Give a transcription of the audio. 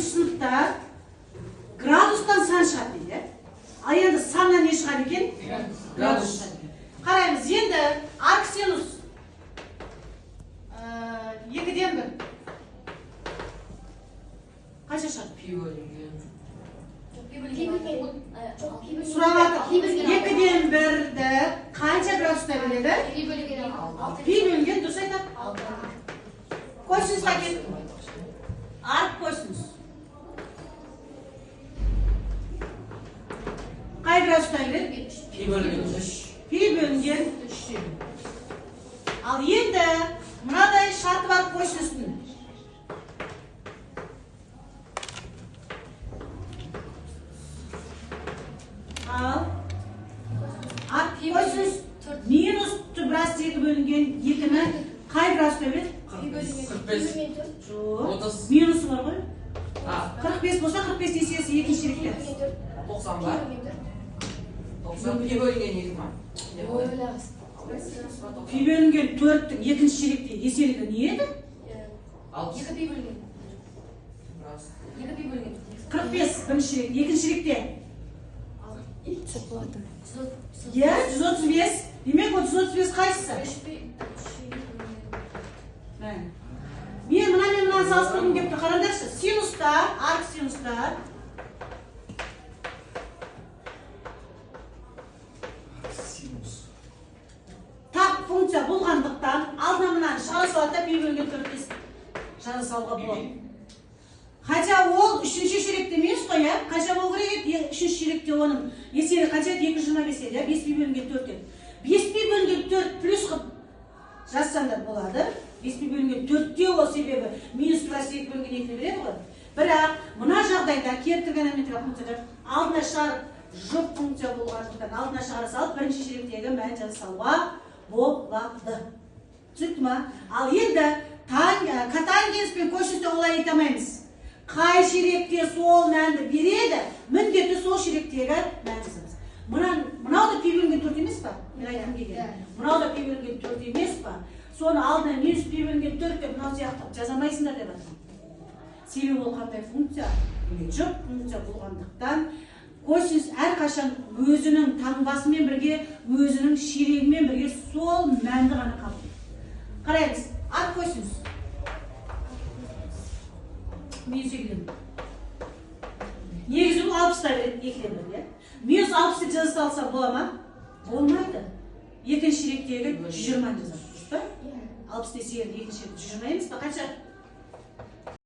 бірінші сыныпта градустан сан шығады дейді. Ал енді саннан не шығады екен? Градус шығады екен. Қараймыз, енді арксинус 2-ден 1 қанша шығады? Пи бөлінген. Сұраватыр. 2-ден 1-ді қанша градуста бөледі? Пи бөлінген дұрыс айтады. Косинусқа кет. Арк косинус. Қай градуста бөледі? Пи бөлінген 3. Пи бөлінген 3. Ал енді мынадай шарты бар косинустың. Ал косинус минус біраз 2 бөлінген 2-ні қай градуста бөледі? 45. Жоқ. Минусы бар ғой? 45 болса 45 есесі екінші ширекте. 90 бар. 90 пи бөлінген 2 ма? Пи бөлінген 4-тің екінші ширекте еселігі не еді? 2 пи бөлінген. 45 бірінші ширекте, екінші ширекте. Иә, 135. Демек, 135 қайсысы? Мен мынаны салыстырғым келіп тұр. Қараңдаршы, синустар, арк синустар. Тақ функция болғандықтан алдына мынаны шығара салады да пи бөлінген 4 шығара салуға болады. Хотя ол үшінші ширекте емес қой, иә? Қанша болу керек еді? Үшінші ширекте оның еселі қанша еді? 225 еді, 5 пи бөлінген 4 еді. 5 пи бөлінген 4 плюс қып жазсаңдар болады. 5 пи бөлінген 4-те ол себебі минус плюс 2 бөлінген 2 береді ғой. Бірақ мына жағдайда кері тригонометриялық функциялар алдына шығарып жоқ функция болғандықтан алдына шығара салып бірінші ширектегі мән жаза салуға болады. Түсінікті ма? Ал енді котангенс пен косинусты олай ете алмаймыз. Қай ширекте сол мәнді береді, міндетті сол ширектегі мән жазамыз. Мынау да пи бөлінген 4 емес па? Мен айтқым келген. Мынау да пи бөлінген 4 емес па? Соны алдына минус пи бөлінген 4 деп мынау сияқты жазамайсыңдар деп жатырмын. Себебі ол қандай функция? Жоқ функция болғандықтан косинус әрқашан өзінің таңбасымен бірге, өзінің ширегімен бірге сол мәнді ғана қабылдайды. Қараймыз, арк косинус. Минус 2-ден 1. Негізі бұл 60-та береді 2-ден 1, иә? Минус 60-ты жаза салса бола ма? Болмайды. Екінші ширектегі 120 жазады. 60-ты есеге екінші ширекте 120 емес па? Қанша?